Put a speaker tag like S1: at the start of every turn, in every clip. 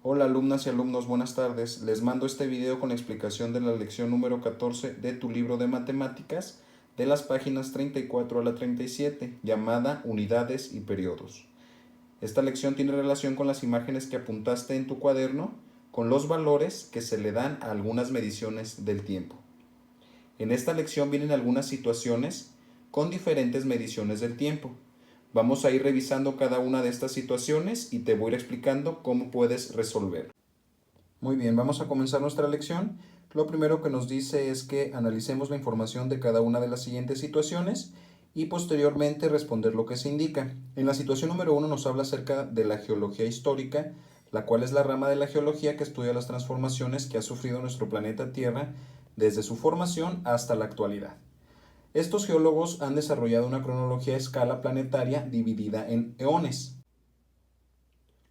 S1: Hola alumnas y alumnos, buenas tardes. Les mando este video con la explicación de la lección número 14 de tu libro de matemáticas de las páginas 34 a la 37, llamada Unidades y Periodos. Esta lección tiene relación con las imágenes que apuntaste en tu cuaderno con los valores que se le dan a algunas mediciones del tiempo. En esta lección vienen algunas situaciones con diferentes mediciones del tiempo. Vamos a ir revisando cada una de estas situaciones y te voy a ir explicando cómo puedes resolver. Muy bien, vamos a comenzar nuestra lección. Lo primero que nos dice es que analicemos la información de cada una de las siguientes situaciones y posteriormente responder lo que se indica. En la situación número 1 nos habla acerca de la geología histórica, la cual es la rama de la geología que estudia las transformaciones que ha sufrido nuestro planeta Tierra desde su formación hasta la actualidad. Estos geólogos han desarrollado una cronología a escala planetaria dividida en eones.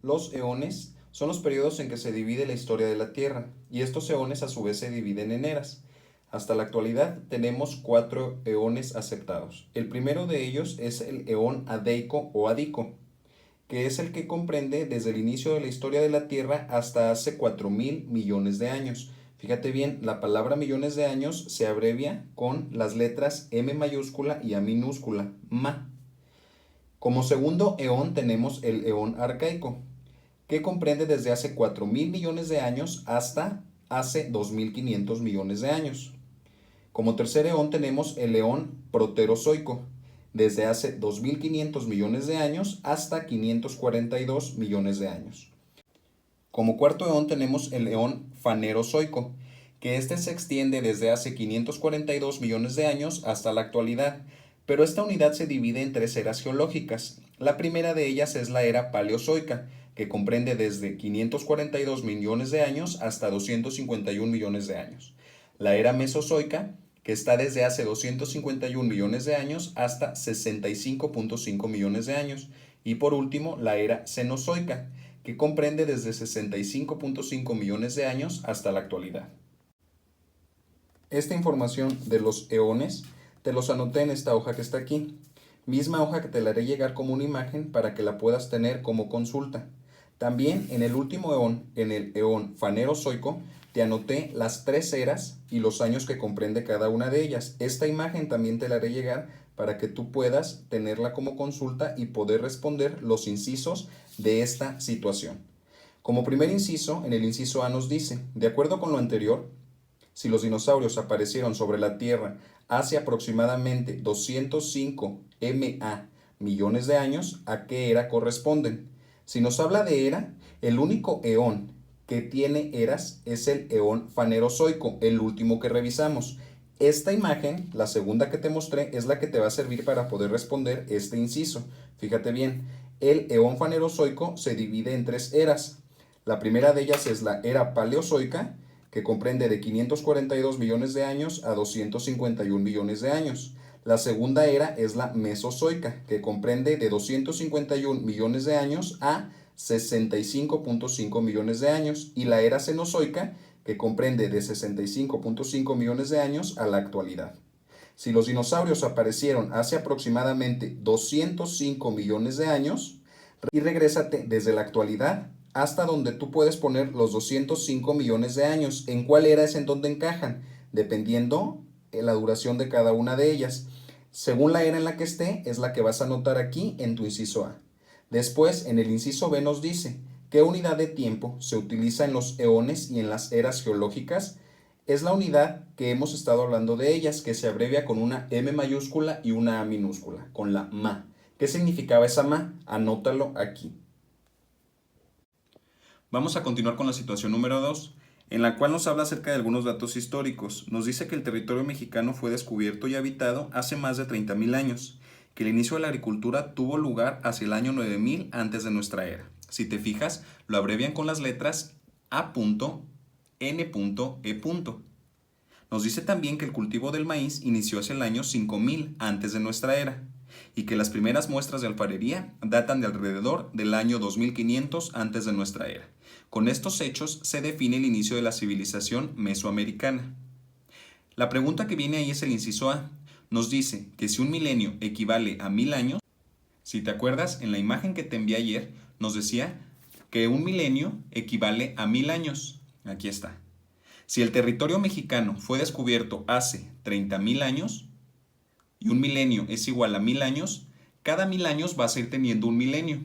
S1: Los eones son los periodos en que se divide la historia de la Tierra, y estos eones a su vez se dividen en eras. Hasta la actualidad tenemos 4 eones aceptados. El primero de ellos es el eón adeico o adico, que es el que comprende desde el inicio de la historia de la Tierra hasta hace 4.000 millones de años. Fíjate bien, la palabra millones de años se abrevia con las letras M mayúscula y A minúscula, ma. Como segundo eón tenemos el eón arcaico, que comprende desde hace 4.000 millones de años hasta hace 2.500 millones de años. Como tercer eón tenemos el eón proterozoico, desde hace 2.500 millones de años hasta 542 millones de años. Como cuarto eón tenemos el eón fanerozoico, que este se extiende desde hace 542 millones de años hasta la actualidad, pero esta unidad se divide en 3 eras geológicas. La primera de ellas es la era paleozoica, que comprende desde 542 millones de años hasta 251 millones de años. La era mesozoica, que está desde hace 251 millones de años hasta 65.5 millones de años. Y por último, la era cenozoica, que comprende desde 65.5 millones de años hasta la actualidad. Esta información de los eones te los anoté en esta hoja que está aquí, misma hoja que te la haré llegar como una imagen para que la puedas tener como consulta. También en el último eón, en el eón fanerozoico, te anoté las 3 eras y los años que comprende cada una de ellas. Esta imagen también te la haré llegar para que tú puedas tenerla como consulta y poder responder los incisos de esta situación. Como primer inciso, en el inciso A nos dice, de acuerdo con lo anterior, si los dinosaurios aparecieron sobre la Tierra hace aproximadamente 205 MA millones de años, ¿a qué era corresponden? Si nos habla de era, el único eón que tiene eras es el eón fanerozoico, el último que revisamos. Esta imagen, la segunda que te mostré, es la que te va a servir para poder responder este inciso. Fíjate bien, el eón fanerozoico se divide en 3 eras. La primera de ellas es la era paleozoica, que comprende de 542 millones de años a 251 millones de años. La segunda era es la mesozoica, que comprende de 251 millones de años a 65.5 millones de años. Y la era cenozoica, que comprende de 65.5 millones de años a la actualidad. Si los dinosaurios aparecieron hace aproximadamente 205 millones de años, y regrésate desde la actualidad hasta donde tú puedes poner los 205 millones de años. ¿En cuál era es en donde encajan? Dependiendo la duración de cada una de ellas. Según la era en la que esté, es la que vas a anotar aquí en tu inciso A. Después, en el inciso B nos dice, ¿qué unidad de tiempo se utiliza en los eones y en las eras geológicas? Es la unidad que hemos estado hablando de ellas, que se abrevia con una M mayúscula y una A minúscula, con la ma. ¿Qué significaba esa ma? Anótalo aquí. Vamos a continuar con la situación número 2, en la cual nos habla acerca de algunos datos históricos. Nos dice que el territorio mexicano fue descubierto y habitado hace más de 30.000 años, que el inicio de la agricultura tuvo lugar hacia el año 9000 antes de nuestra era. Si te fijas, lo abrevian con las letras A.N.E. Nos dice también que el cultivo del maíz inició hacia el año 5000 antes de nuestra era y que las primeras muestras de alfarería datan de alrededor del año 2500 antes de nuestra era. Con estos hechos se define el inicio de la civilización mesoamericana. La pregunta que viene ahí es el inciso A. Nos dice que si un milenio equivale a 1000 años, si te acuerdas, en la imagen que te envié ayer, nos decía que un milenio equivale a 1000 años. Aquí está. Si el territorio mexicano fue descubierto hace 30,000 años y un milenio es igual a 1000 años, cada 1000 años vas a ir teniendo un milenio.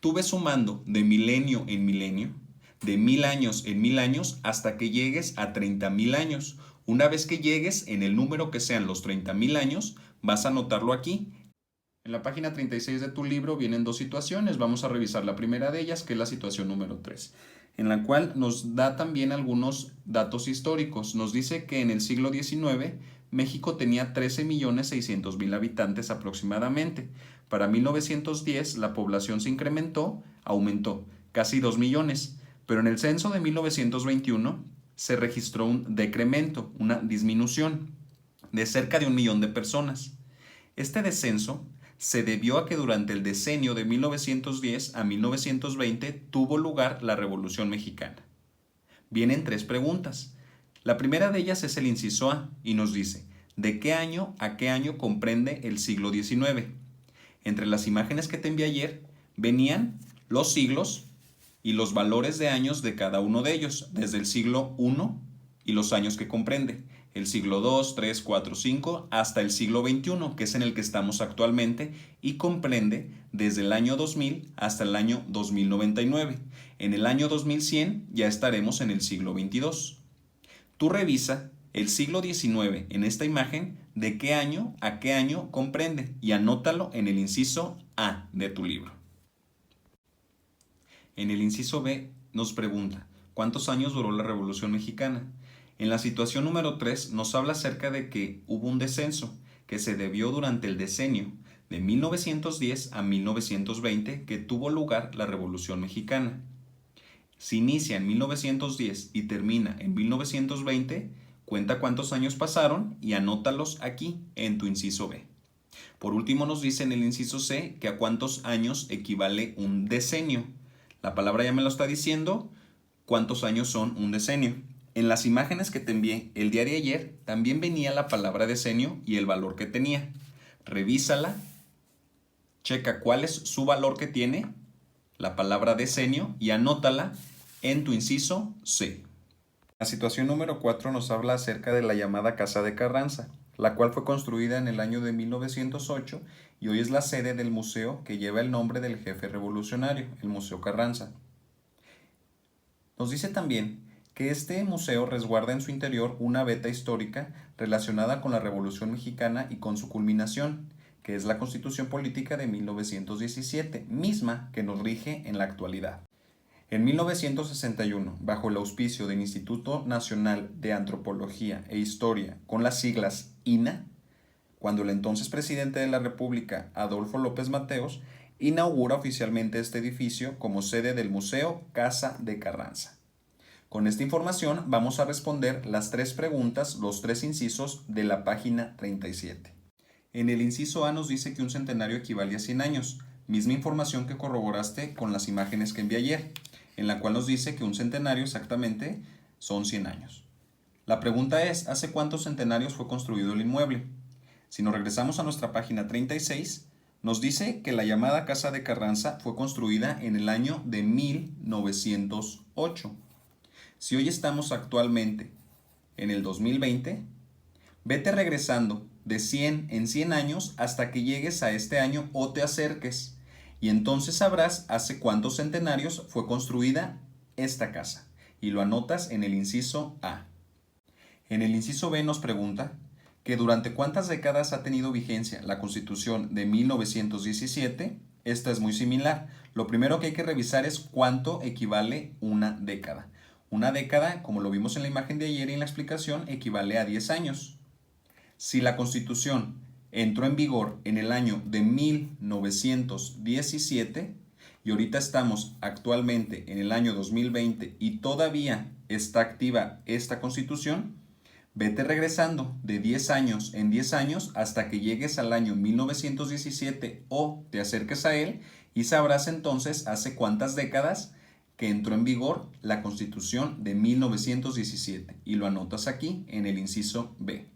S1: Tú ves sumando de milenio en milenio, de 1000 años en 1000 años, hasta que llegues a 30,000 años. Una vez que llegues en el número que sean los 30,000 años, vas a anotarlo aquí. En la página 36 de tu libro vienen dos situaciones. Vamos a revisar la primera de ellas, que es la situación número 3, en la cual nos da también algunos datos históricos. Nos dice que en el siglo XIX México tenía 13,600,000 habitantes aproximadamente. Para 1910 la población se incrementó, aumentó, casi 2 millones, pero en el censo de 1921 se registró un decremento, una disminución de cerca de 1 millón de personas. Este descenso se debió a que durante el decenio de 1910 a 1920 tuvo lugar la Revolución Mexicana. Vienen 3 preguntas. La primera de ellas es el inciso A y nos dice, ¿de qué año a qué año comprende el siglo XIX? Entre las imágenes que te envié ayer venían los siglos y los valores de años de cada uno de ellos, desde el siglo I y los años que comprende, el siglo II, III, IV, V, hasta el siglo XXI, que es en el que estamos actualmente, y comprende desde el año 2000 hasta el año 2099. En el año 2100 ya estaremos en el siglo XXII. Tú revisa el siglo XIX en esta imagen, de qué año a qué año comprende, y anótalo en el inciso A de tu libro. En el inciso B nos pregunta, ¿cuántos años duró la Revolución Mexicana? En la situación número 3 nos habla acerca de que hubo un descenso que se debió durante el decenio de 1910 a 1920 que tuvo lugar la Revolución Mexicana. Si inicia en 1910 y termina en 1920, cuenta cuántos años pasaron y anótalos aquí en tu inciso B. Por último nos dice en el inciso C que a cuántos años equivale un decenio. La palabra ya me lo está diciendo, cuántos años son un decenio. En las imágenes que te envié el día de ayer también venía la palabra decenio y el valor que tenía. Revísala, checa cuál es su valor que tiene, la palabra decenio, y anótala en tu inciso C. La situación número 4 nos habla acerca de la llamada Casa de Carranza, la cual fue construida en el año de 1908 y hoy es la sede del museo que lleva el nombre del jefe revolucionario, el Museo Carranza. Nos dice también que este museo resguarda en su interior una veta histórica relacionada con la Revolución Mexicana y con su culminación, que es la Constitución Política de 1917, misma que nos rige en la actualidad. En 1961, bajo el auspicio del Instituto Nacional de Antropología e Historia, con las siglas INA, cuando el entonces presidente de la República, Adolfo López Mateos, inaugura oficialmente este edificio como sede del Museo Casa de Carranza. Con esta información vamos a responder las 3 preguntas, los 3 incisos de la página 37. En el inciso A nos dice que un centenario equivale a 100 años, misma información que corroboraste con las imágenes que envié ayer, en la cual nos dice que un centenario exactamente son 100 años. La pregunta es, ¿hace cuántos centenarios fue construido el inmueble? Si nos regresamos a nuestra página 36, nos dice que la llamada Casa de Carranza fue construida en el año de 1908. Si hoy estamos actualmente en el 2020, vete regresando de 100 en 100 años hasta que llegues a este año o te acerques. Y entonces sabrás hace cuántos centenarios fue construida esta casa. Y lo anotas en el inciso A. En el inciso B nos pregunta que durante cuántas décadas ha tenido vigencia la Constitución de 1917. Esta es muy similar. Lo primero que hay que revisar es cuánto equivale una década. Una década, como lo vimos en la imagen de ayer y en la explicación, equivale a 10 años. Si la Constitución entró en vigor en el año de 1917 y ahorita estamos actualmente en el año 2020 y todavía está activa esta Constitución, vete regresando de 10 años en 10 años hasta que llegues al año 1917 o te acerques a él y sabrás entonces hace cuántas décadas que entró en vigor la Constitución de 1917 y lo anotas aquí en el inciso B.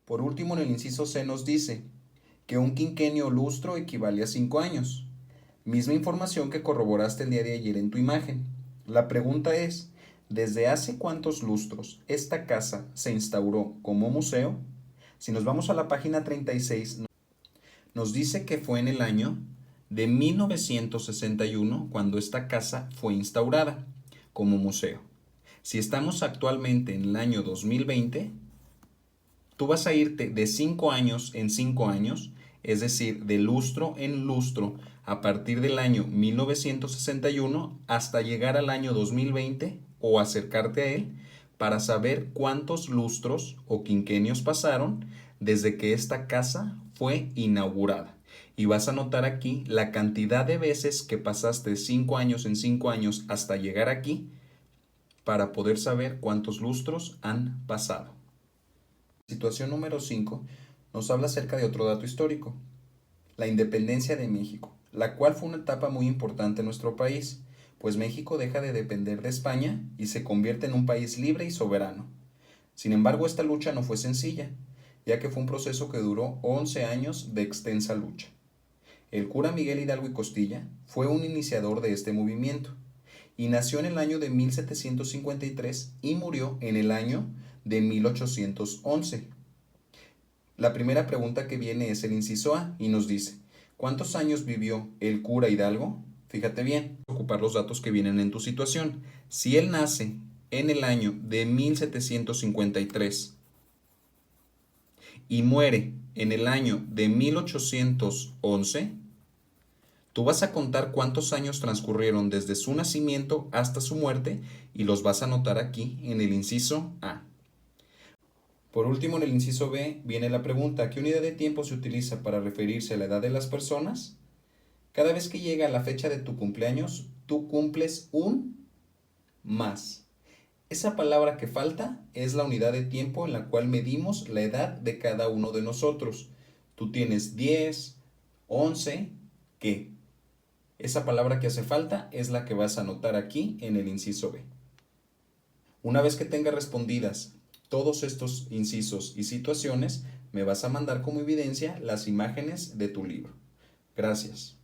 S1: Por último, en el inciso C nos dice que un quinquenio o lustro equivale a 5 años. Misma información que corroboraste el día de ayer en tu imagen. La pregunta es, ¿desde hace cuántos lustros esta casa se instauró como museo? Si nos vamos a la página 36, nos dice que fue en el año de 1961 cuando esta casa fue instaurada como museo. Si estamos actualmente en el año 2020, tú vas a irte de 5 años en 5 años, es decir, de lustro en lustro, a partir del año 1961 hasta llegar al año 2020 o acercarte a él para saber cuántos lustros o quinquenios pasaron desde que esta casa fue inaugurada. Y vas a notar aquí la cantidad de veces que pasaste de 5 años en 5 años hasta llegar aquí para poder saber cuántos lustros han pasado. Situación número 5 nos habla acerca de otro dato histórico, la independencia de México, la cual fue una etapa muy importante en nuestro país, pues México deja de depender de España y se convierte en un país libre y soberano. Sin embargo, esta lucha no fue sencilla, ya que fue un proceso que duró 11 años de extensa lucha. El cura Miguel Hidalgo y Costilla fue un iniciador de este movimiento, y nació en el año de 1753 y murió en el año de 1811. La primera pregunta que viene es el inciso A y nos dice, ¿cuántos años vivió el cura Hidalgo? Fíjate bien, ocupar los datos que vienen en tu situación. Si él nace en el año de 1753 y muere en el año de 1811, tú vas a contar cuántos años transcurrieron desde su nacimiento hasta su muerte y los vas a anotar aquí en el inciso A. Por último, en el inciso B viene la pregunta, ¿qué unidad de tiempo se utiliza para referirse a la edad de las personas? Cada vez que llega la fecha de tu cumpleaños, tú cumples un más. Esa palabra que falta es la unidad de tiempo en la cual medimos la edad de cada uno de nosotros. Tú tienes 10, 11, ¿qué? Esa palabra que hace falta es la que vas a anotar aquí en el inciso B. Una vez que tengas respondidas todos estos incisos y situaciones, me vas a mandar como evidencia las imágenes de tu libro. Gracias.